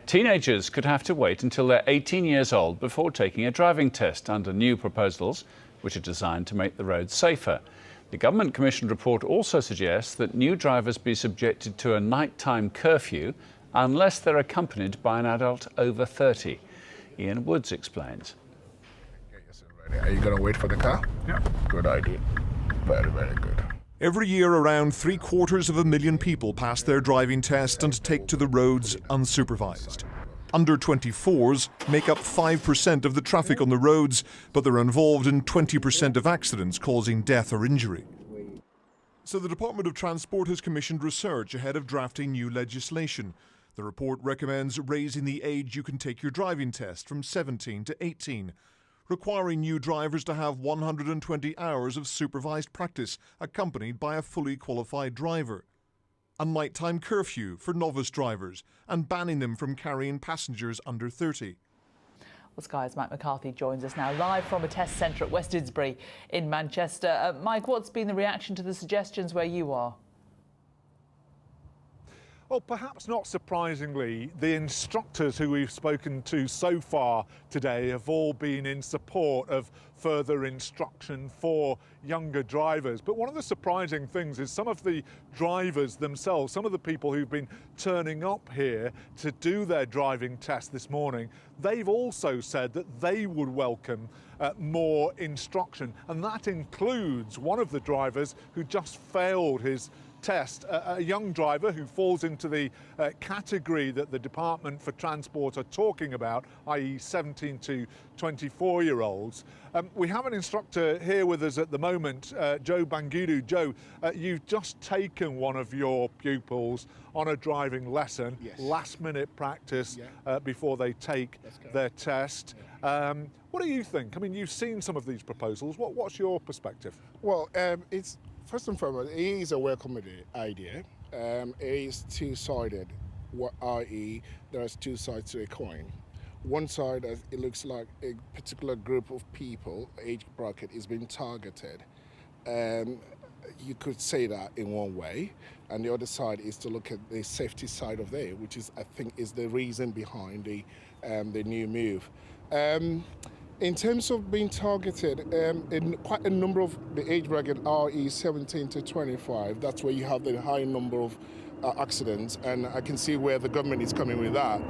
Teenagers could have to wait until they're 18 years old before taking a driving test under new proposals, which are designed to make the roads safer. The government-commissioned report also suggests that new drivers be subjected to a nighttime curfew unless they're accompanied by an adult over 30. Ian Woods explains. Are you going to wait for the car? Yeah. Good idea. Very, very good. Every year, around 750,000 people pass their driving test and take to the roads unsupervised. Under 24s make up 5% of the traffic on the roads, but they're involved in 20% of accidents causing death or injury. So the Department of Transport has commissioned research ahead of drafting new legislation. The report recommends raising the age you can take your driving test from 17 to 18. Requiring new drivers to have 120 hours of supervised practice accompanied by a fully qualified driver. A nighttime curfew for novice drivers and banning them from carrying passengers under 30. Well, Sky's Mike McCarthy joins us now live from a test centre at West Didsbury in Manchester. Mike, what's been the reaction to the suggestions where you are? Well, perhaps not surprisingly, the instructors who we've spoken to so far today have all been in support of further instruction for younger drivers. But one of the surprising things is some of the drivers themselves, some of the people who've been turning up here to do their driving test this morning, they've also said that they would welcome more instruction. And that includes one of the drivers who just failed his test, a young driver who falls into the category that the Department for Transport are talking about, i.e. 17 to 24-year-olds. We have an instructor here with us at the moment, Joe Bangudu. Joe, you've just taken one of your pupils on a driving lesson, yes. Last-minute practice before they take their test. What do you think? I mean, you've seen some of these proposals. What's your perspective? Well, it's first and foremost, it is a welcome idea. It is two-sided, i.e. there's two sides to a coin. One side, it looks like a particular group of people, age bracket, is being targeted. You could say that in one way, and the other side is to look at the safety side of it, which is, I think, is the reason behind the new move. In terms of being targeted, in quite a number of the age bracket RE 17 to 25, that's where you have the high number of accidents, and I can see where the government is coming with that.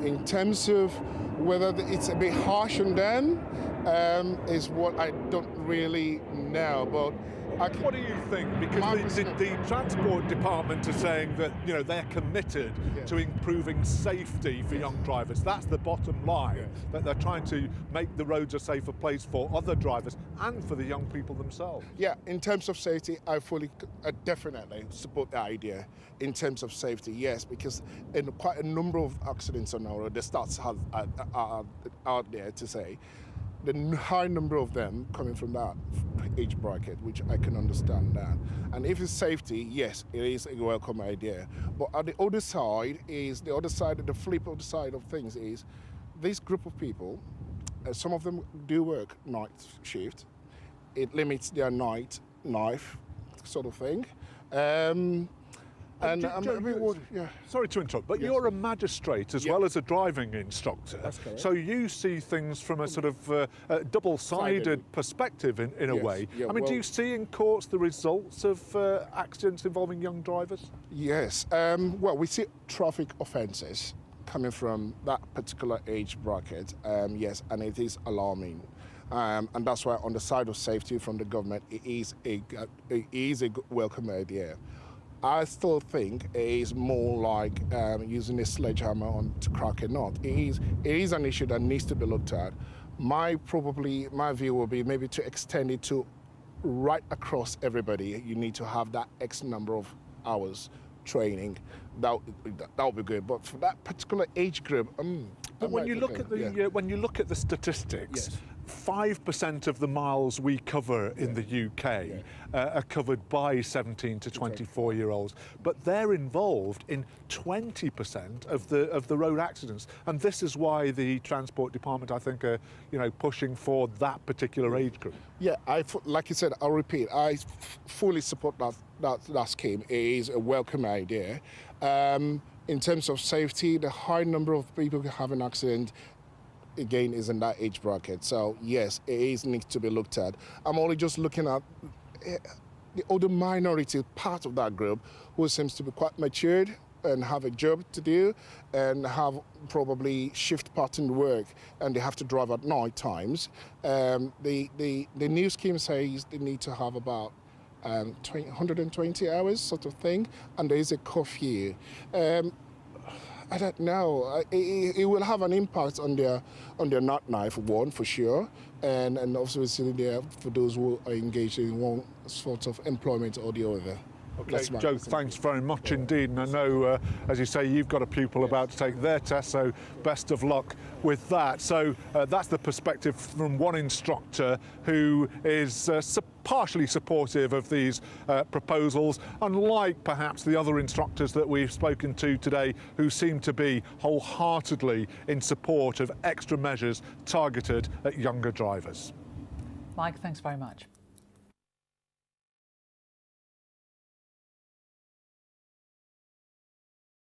In terms of whether it's a bit harsh on them, is what I don't really know, but what do you think? Because the Transport Department are saying that, you know, they're committed to improving safety for young drivers. That's the bottom line, that they're trying to make the roads a safer place for other drivers and for the young people themselves. Yeah, in terms of safety, I definitely support the idea. In terms of safety, yes, because in quite a number of accidents on our road, the stats are out there to say, the high number of them coming from that age bracket, which I can understand that. And if it's safety, yes, it is a welcome idea. But at the other side is, the flip of the side of things is, this group of people, some of them do work night shift. It limits their night life sort of thing. And sorry to interrupt, but you're a magistrate as well as a driving instructor. That's correct. So you see things from a sort of double-sided perspective in a way. Yeah, I mean, do you see in courts the results of accidents involving young drivers? Yes. Well, we see traffic offences coming from that particular age bracket, yes, and it is alarming. And that's why on the side of safety from the government, it is a welcome idea. I still think it is more like using a sledgehammer to crack a nut. It is an issue that needs to be looked at. My view will be maybe to extend it to right across everybody. You need to have that X number of hours training. That would be good. But for that particular age group, but when you look at the statistics, 5% of the miles we cover in the UK are covered by 17 to 24-year-olds, but they're involved in 20% of the road accidents, and this is why the Transport Department, I think, are pushing for that particular age group. Yeah, like you said, I'll repeat, I fully support that scheme. It is a welcome idea. In terms of safety, the high number of people who have an accident, again, is in that age bracket. So yes, it needs to be looked at. I'm only just looking at the older minority part of that group who seems to be quite matured and have a job to do and have probably shift pattern work, and they have to drive at night times. The new scheme says they need to have about 120 hours sort of thing, and there is a curfew. I don't know. It will have an impact on their night life, one for sure, and obviously there for those who are engaged in one sort of employment or the other. Okay, Joe, thanks very much indeed. And I know, as you say, you've got a pupil about to take their test, so best of luck with that. So that's the perspective from one instructor who is partially supportive of these proposals, unlike perhaps the other instructors that we've spoken to today who seem to be wholeheartedly in support of extra measures targeted at younger drivers. Mike, thanks very much.